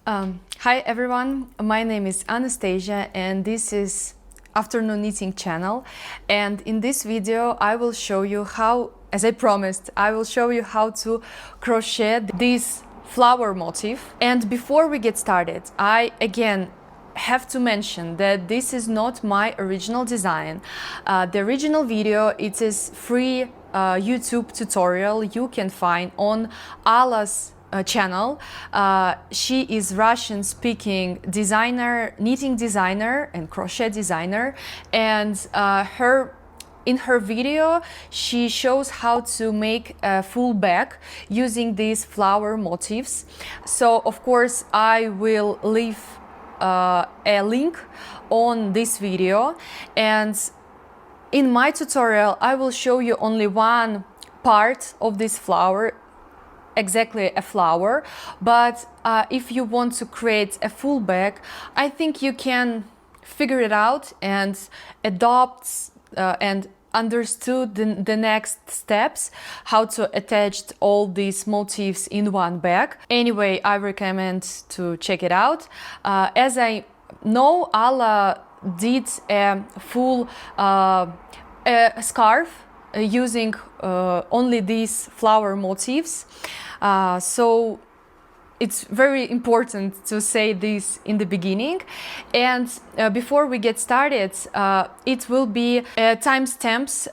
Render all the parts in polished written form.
Hi everyone, my name is Anastasia and this is Afternoon Knitting channel, and in this video I will show you how, as I promised, I will show you how to crochet this flower motif. And before we get started, I again have to mention that this is not my original design. The original video, it is free YouTube tutorial you can find on Alla's channel. She is Russian speaking designer, knitting designer and crochet designer, and in her video she shows how to make a full bag using these flower motifs. So of course I will leave a link on this video, and in my tutorial I will show you only one part of this flower, exactly a flower, but if you want to create a full bag, I think you can figure it out and adopt and understood the next steps, how to attach all these motifs in one bag. Anyway, I recommend to check it out. As I know, Alla did a full scarf using only these flower motifs. So it's very important to say this in the beginning. And before we get started, it will be timestamps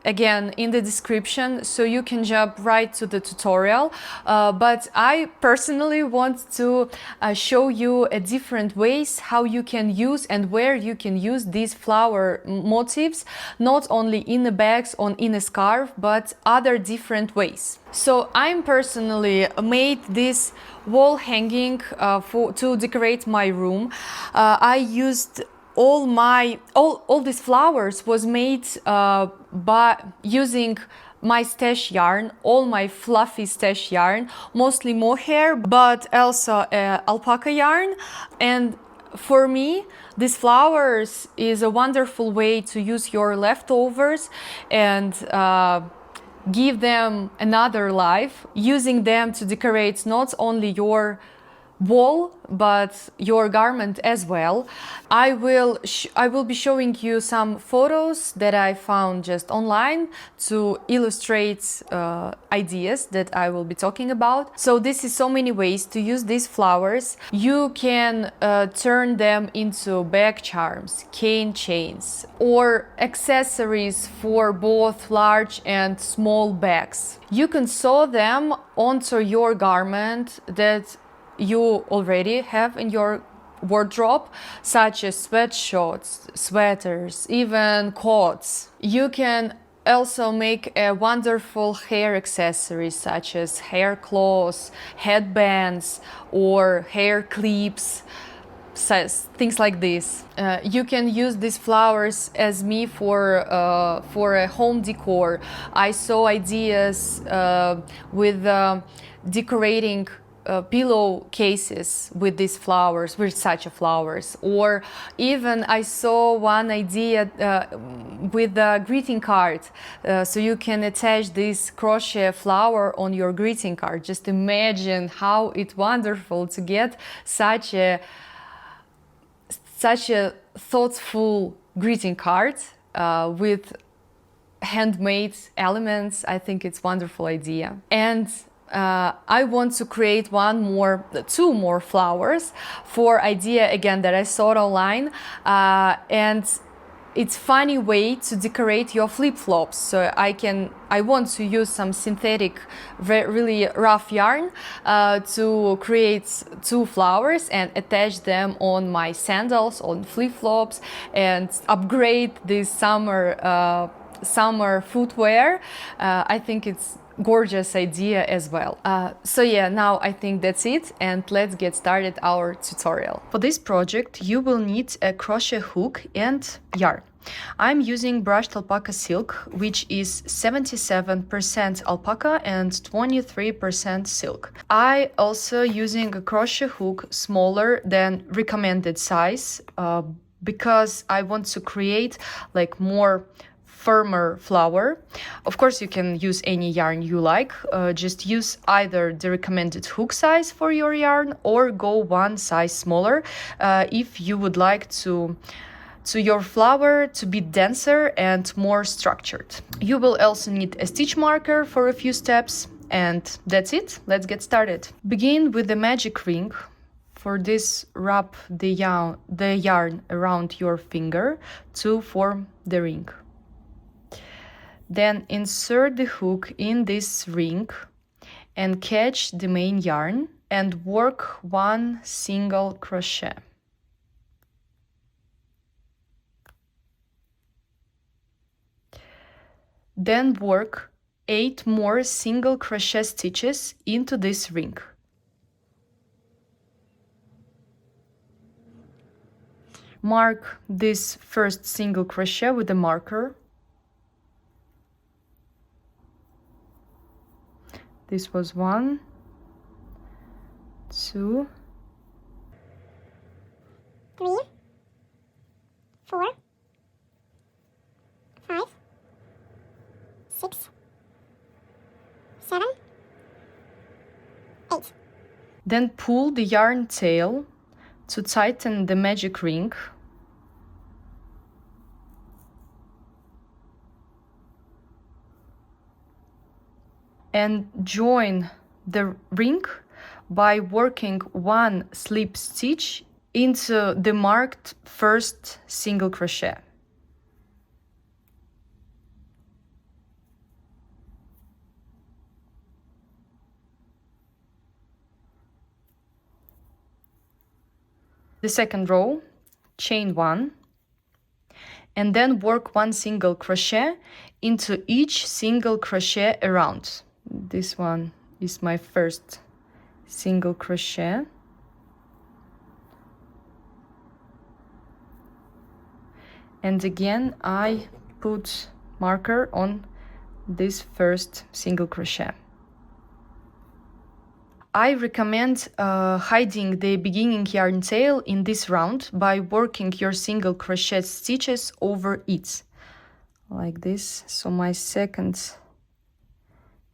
again in the description, so you can jump right to the tutorial. But I personally want to show you a different ways how you can use and where you can use these flower motifs, not only in the bags or in a scarf, but other different ways. So I'm personally made this wall hanging to decorate my room. I used all these flowers was made by using my stash yarn, all my fluffy stash yarn, mostly mohair, but also alpaca yarn. And for me, these flowers is a wonderful way to use your leftovers and give them another life, using them to decorate not only your wall but your garment as well. I will be showing you some photos that I found just online to illustrate ideas that I will be talking about. So this is so many ways to use these flowers. You can turn them into bag charms, cane chains, or accessories for both large and small bags. You can sew them onto your garment that you already have in your wardrobe, such as sweatshirts, sweaters, even coats. You can also make a wonderful hair accessories such as hair claws, headbands, or hair clips, things like this. You can use these flowers as me for a home decor. I saw ideas with decorating pillow cases with these flowers, with such flowers, or even I saw one idea with a greeting card, so you can attach this crochet flower on your greeting card. Just imagine how it's wonderful to get such a thoughtful greeting card with handmade elements. I think it's a wonderful idea. And I want to create two more flowers for idea again that I saw online, and it's funny way to decorate your flip-flops. So I want to use some synthetic, really rough yarn to create two flowers and attach them on my sandals, on flip-flops, and upgrade this summer footwear. I think it's gorgeous idea as well. So yeah, now I think that's it, and let's get started our tutorial. For this project you will need a crochet hook and yarn. I'm using brushed alpaca silk, which is 77% alpaca and 23% silk. I also using a crochet hook smaller than recommended size because I want to create like more firmer flower. Of course, you can use any yarn you like. Just use either the recommended hook size for your yarn or go one size smaller if you would like to your flower to be denser and more structured. You will also need a stitch marker for a few steps, and that's it. Let's get started. Begin with the magic ring. For this, wrap the yarn around your finger to form the ring. Then insert the hook in this ring and catch the main yarn and work one single crochet. Then work 8 more single crochet stitches into this ring. Mark this first single crochet with a marker. This was 1, 2, 3, 4, 5, 6, 7, 8. Then pull the yarn tail to tighten the magic ring. And join the ring by working one slip stitch into the marked first single crochet. The second row, chain 1, and then work one single crochet into each single crochet around. This one is my first single crochet. And again, I put marker on this first single crochet. I recommend hiding the beginning yarn tail in this round by working your single crochet stitches over it, like this. So my second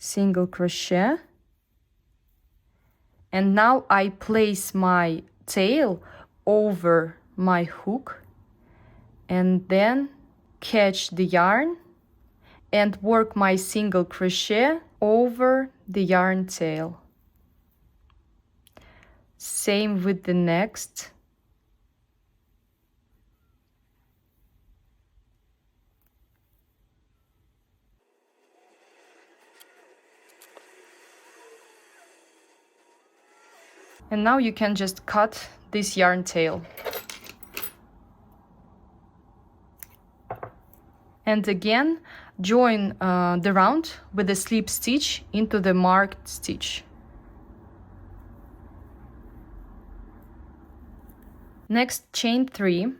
single crochet, and now I place my tail over my hook and then catch the yarn and work my single crochet over the yarn tail. Same with the next. And now you can just cut this yarn tail. And again, join the round with a slip stitch into the marked stitch. Next, chain 3.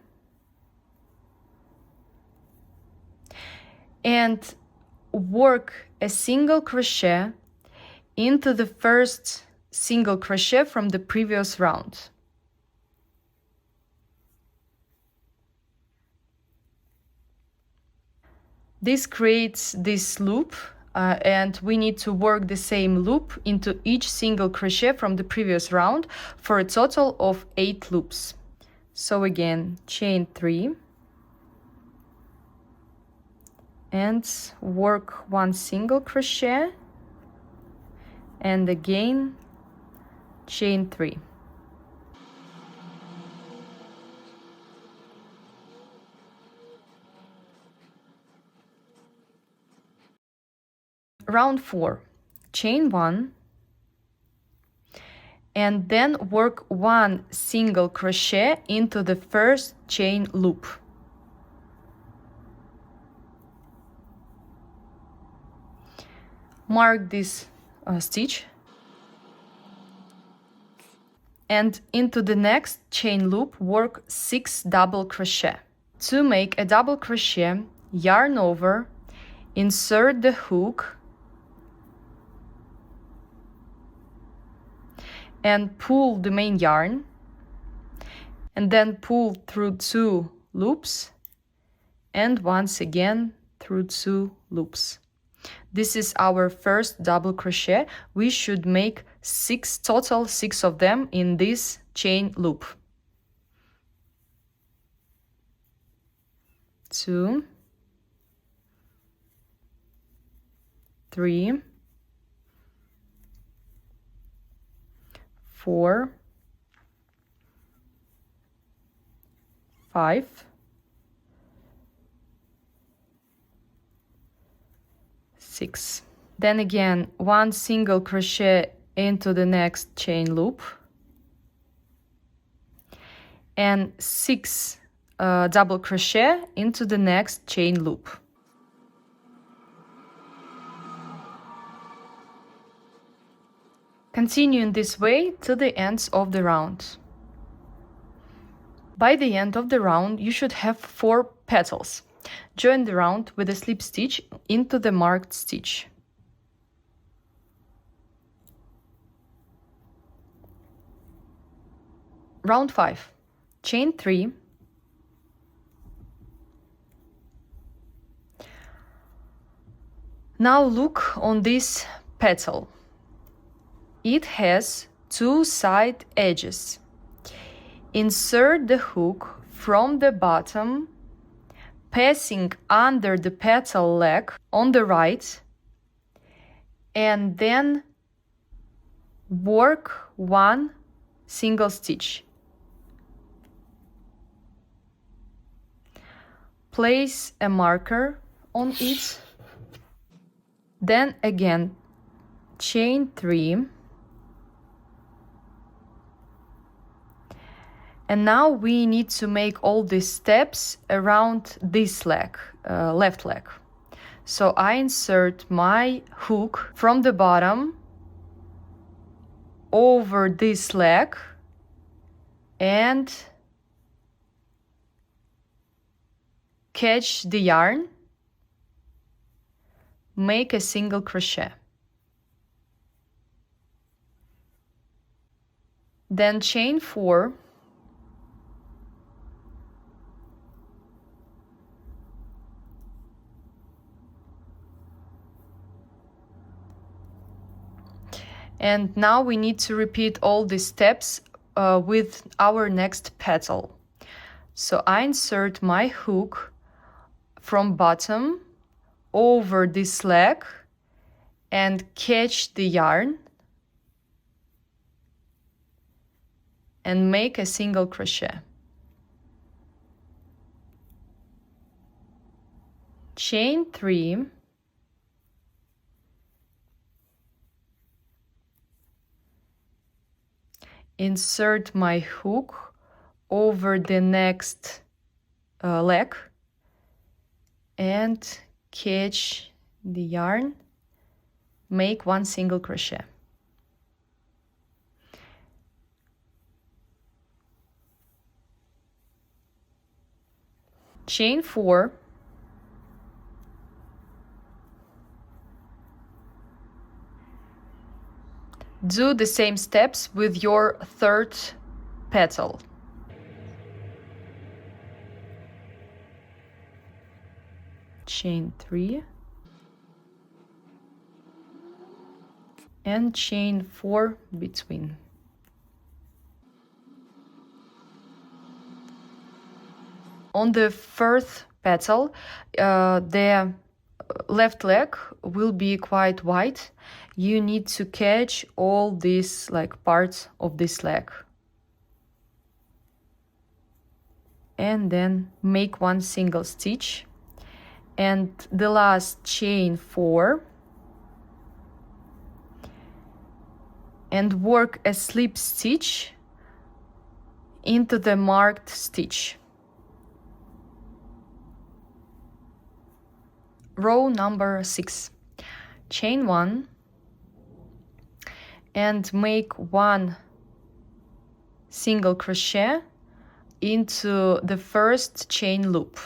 And work a single crochet into the first single crochet from the previous round. This creates this loop, and we need to work the same loop into each single crochet from the previous round for a total of 8 loops. So again, chain 3 and work one single crochet, and again chain 3. Round 4, chain 1, and then work one single crochet into the first chain loop. Mark this stitch, and into the next chain loop work 6 double crochet. To make a double crochet, yarn over, insert the hook, and pull the main yarn, and then pull through 2 loops, and once again through 2 loops. This is our first double crochet. We should make 6 total, 6 of them in this chain loop. 2, 3, 4, 5, 6. Then again, 1 single crochet into the next chain loop and 6 double crochet into the next chain loop. Continue in this way to the ends of the round. By the end of the round, you should have 4 petals. Join the round with a slip stitch into the marked stitch. Round 5. Chain 3. Now look on this petal. It has 2 side edges. Insert the hook from the bottom, passing under the petal leg on the right, and then work 1 single stitch. Place a marker on it, then again chain 3. And now we need to make all these steps around this leg, left leg. So I insert my hook from the bottom over this leg and catch the yarn, make a single crochet. Then chain 4. And now we need to repeat all these steps with our next petal. So I insert my hook from bottom over this leg and catch the yarn and make a single crochet. Chain 3. Insert my hook over the next leg and catch the yarn, make 1 single crochet. Chain 4. Do the same steps with your third petal. Chain 3 and chain 4 between. On the fourth petal, the left leg will be quite wide. You need to catch all these parts of this leg and then make 1 single stitch, and the last chain 4 and work a slip stitch into the marked stitch. Row number 6. Chain 1 and make 1 single crochet into the first chain loop.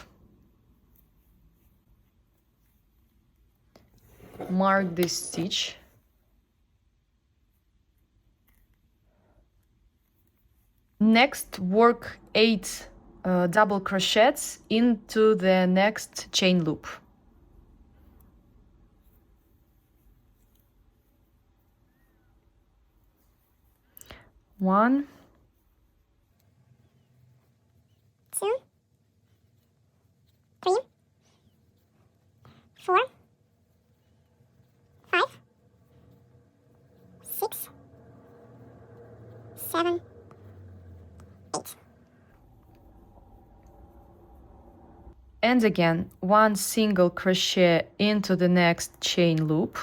Mark this stitch. Next, work 8 double crochets into the next chain loop. 1, 2, 3, 4, 5, 6, 7, 8. And again, 1 single crochet into the next chain loop,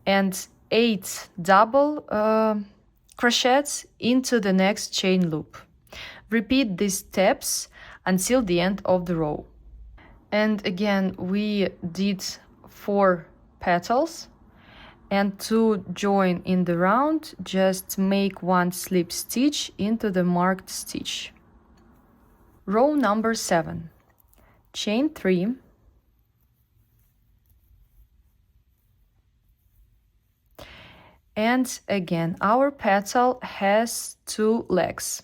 and 8 double crochets into the next chain loop. Repeat these steps until the end of the row. And again, we did 4 petals, and to join in the round, just make 1 slip stitch into the marked stitch. Row number 7, chain 3, and again our petal has 2 legs.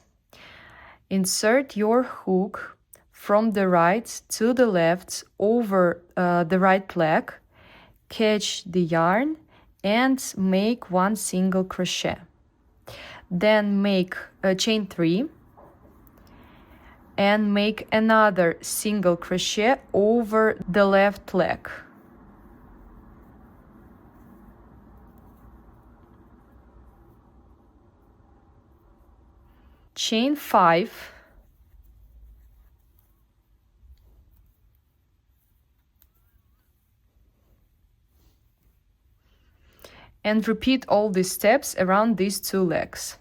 Insert your hook from the right to the left over the right leg, catch the yarn and make 1 single crochet. Then make a chain 3 and make another single crochet over the left leg. Chain 5, and repeat all these steps around these 2 legs.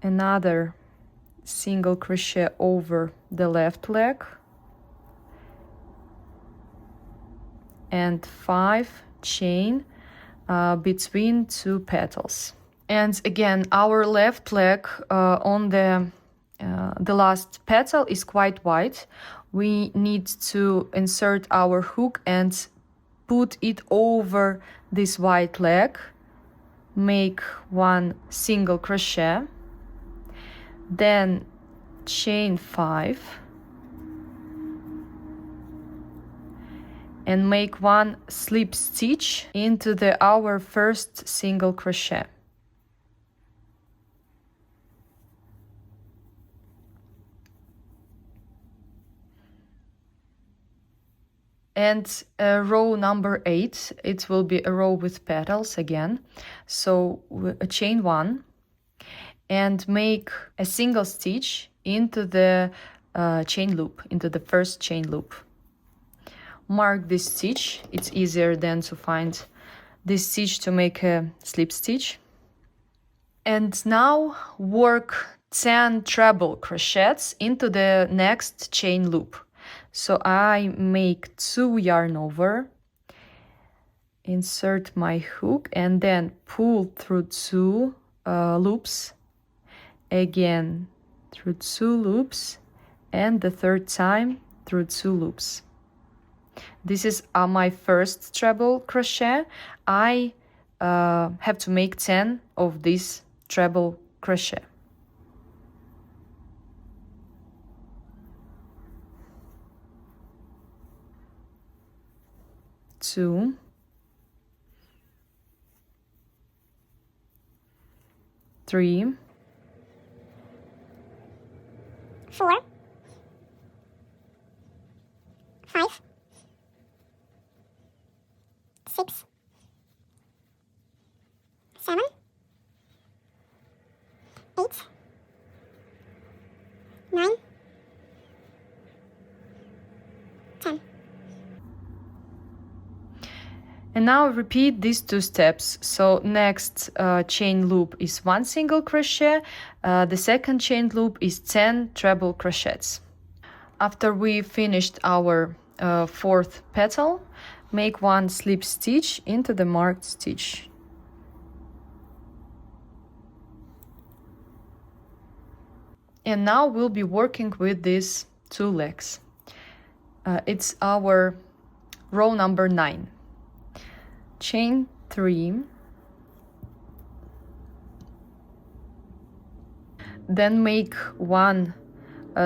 Another single crochet over the left leg, and 5 chain between 2 petals. And again, our left leg on the last petal is quite wide. We need to insert our hook and put it over this wide leg, make 1 single crochet, then chain 5 and make 1 slip stitch into our first single crochet. And row number 8, it will be a row with petals again. So chain 1 and make a single stitch into the chain loop, into the first chain loop. Mark this stitch, it's easier than to find this stitch to make a slip stitch. And now work 10 treble crochets into the next chain loop. So I make 2 yarn over, insert my hook and then pull through 2 loops, again through 2 loops, and the third time through 2 loops. This is my first treble crochet. I have to make 10 of this treble crochet. Two, 3, 4, 5, 6, 7, 8, 9, 10. And now repeat these 2 steps. So next chain loop is 1 single crochet, the second chain loop is 10 treble crochets. After we finished our 4th petal, make 1 slip stitch into the marked stitch. And now we'll be working with these 2 legs. It's our row number 9. Chain 3, then make 1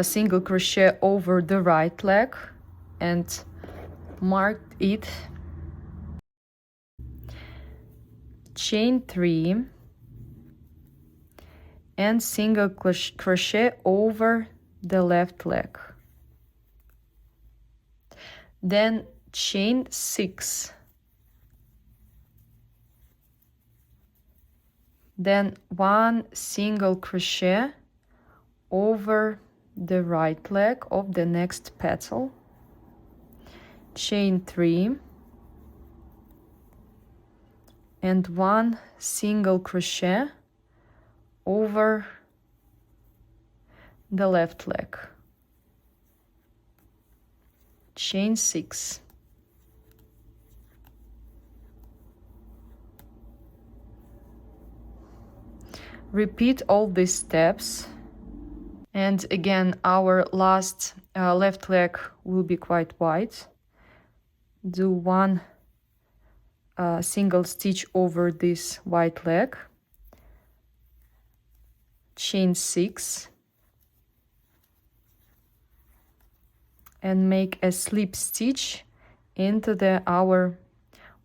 single crochet over the right leg and mark it, chain 3, and single crochet over the left leg. Then chain 6, then 1 single crochet over the right leg of the next petal, chain 3, and 1 single crochet over the left leg, chain 6. Repeat all these steps, and again our last left leg will be quite wide. Do 1 single stitch over this white leg, chain 6, and make a slip stitch into our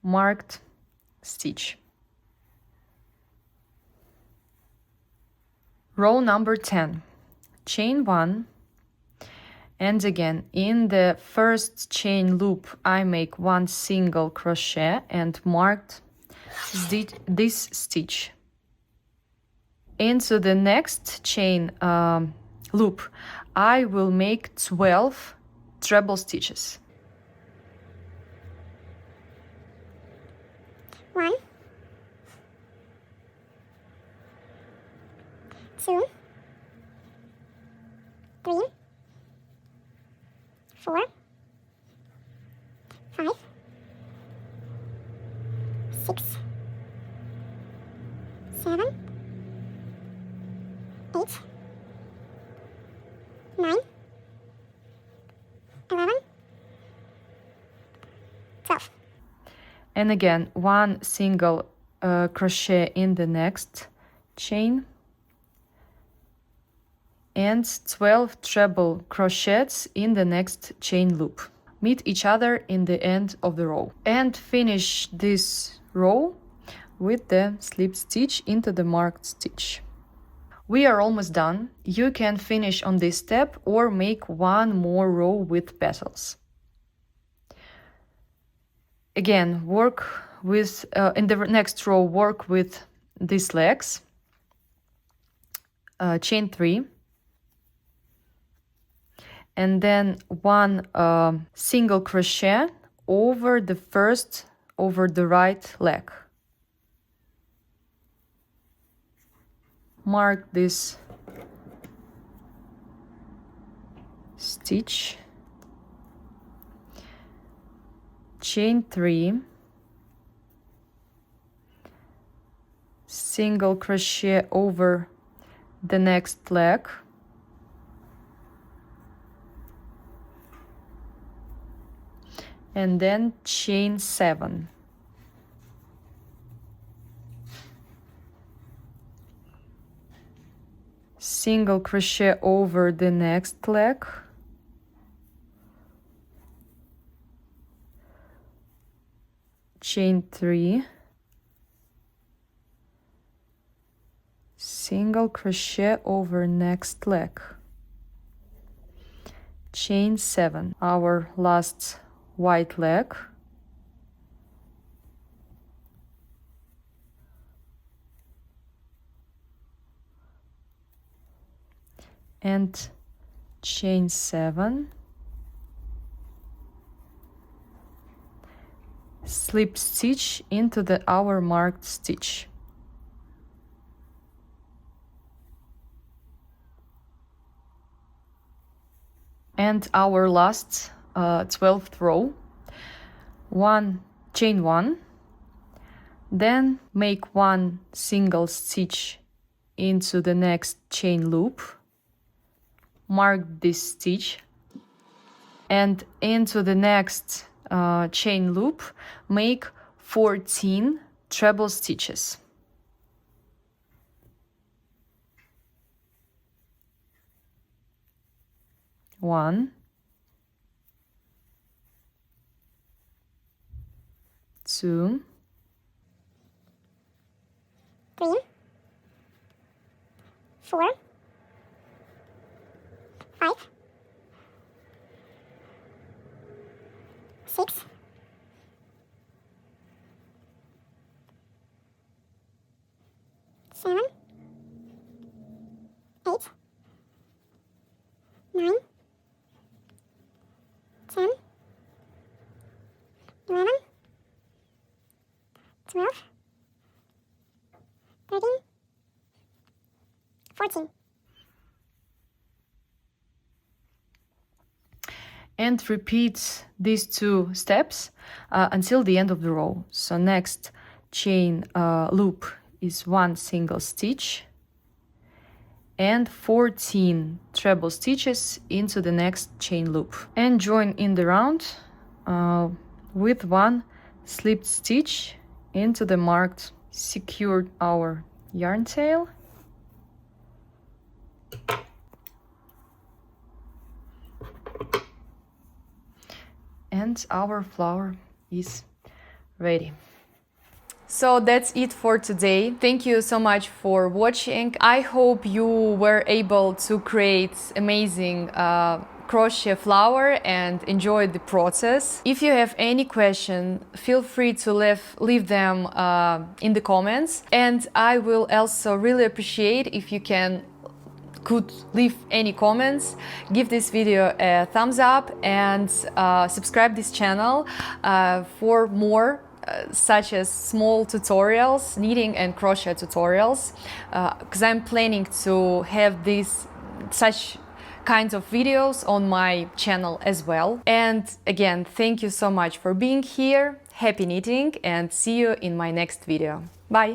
marked stitch. Row number 10, chain 1, and again in the first chain loop I make 1 single crochet and marked this stitch. Into the next chain loop I will make 12 treble stitches. 1, 2, 3, 4, 5, 6, 7, 8, 9, 11, 12. And again 1 single crochet in the next chain and 12 treble crochets in the next chain loop. Meet each other in the end of the row and finish this row with the slip stitch into the marked stitch. We are almost done. You can finish on this step or make 1 more row with petals. Again, work with in the next row work with these legs, chain 3, and then 1 single crochet over the right leg. Mark this stitch, chain 3, single crochet over the next leg, and then chain 7. Single crochet over the next leg, chain 3, single crochet over next leg, chain 7. Our last white leg, and chain 7, slip stitch into our marked stitch. And our last 12th row, chain 1, then make 1 single stitch into the next chain loop, mark this stitch, and into the next chain loop make 14 treble stitches. 1, 2, 3, 4, 5, 6, 7, 8, 9, 10, 11, 12, 13, 14. And repeat these two steps until the end of the row. So next chain loop is 1 single stitch and 14 treble stitches into the next chain loop, and join in the round with 1 slipped stitch into the marked. Secured our yarn tail, and our flower is ready. So that's it for today. Thank you so much for watching. I hope you were able to create amazing crochet flower and enjoy the process. If you have any question, feel free to leave them in the comments, and I will also really appreciate if you could leave any comments, give this video a thumbs up, and subscribe this channel for more such as small tutorials, knitting and crochet tutorials, because I'm planning to have such kinds of videos on my channel as well. And again, thank you so much for being here. Happy knitting, and see you in my next video. Bye!